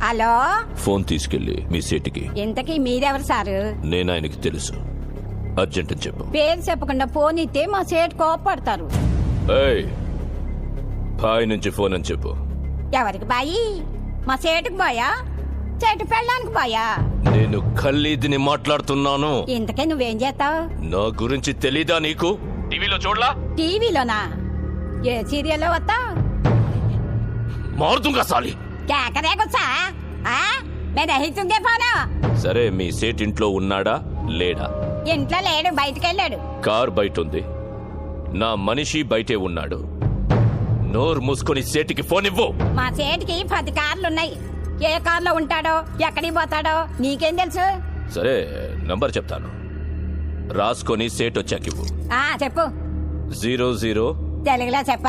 Hello, phone తీసుకెళ్ళి మీ సీటుకి. ఇంతకీ మీరెవరు సారు? నేను ఆయనకి తెలుసు. అర్జెంట్ అని చెప్పు. పేరు చెప్పకుండా ఫోన్ ఇస్తే మా సేటు కోపడతారు. ఏయ్, బాయ్ నుంచి ఫోన్ అని చెప్పు. ఎవరికి బాయి? మా సేటుకు బాయా, చెట్టు పెళ్ళానికి బాయా? నేను ఖల్లీదిని మాట్లాడుతున్నాను. ఇంతకే నువ్వేం చేస్తావు? నా గురించి తెలీదా నీకు? టీవీలో చూడలా? టీవీలోనా? ఏ సీరియల్లో వస్తావు? మారుతుంగా సాలి. కేకరే గుచ్చా? నేను రహితుందే ఫోను. సరే, మీ సేట్ ఇంట్లో ఉన్నాడా లేడా? ఇంట్లో లేడు, బయటకెళ్ళాడు. కార్ బయట ఉంది. నా మనిషి బయటే ఉన్నాడు. నోరు మూసుకొని సేటికి ఫోన్ ఇవ్వు. మా సేటుకి 10 కార్లున్నాయి. ఏ కార్లో ఉంటాడో, ఎక్కడికి పోతాడో నీకేం తెలుసు? సరే, నంబర్ చెప్తాను, రాసుకొని సేట్ వచ్చాకివ్వు. చెప్పు. 00. తెలుగులో చెప్ప.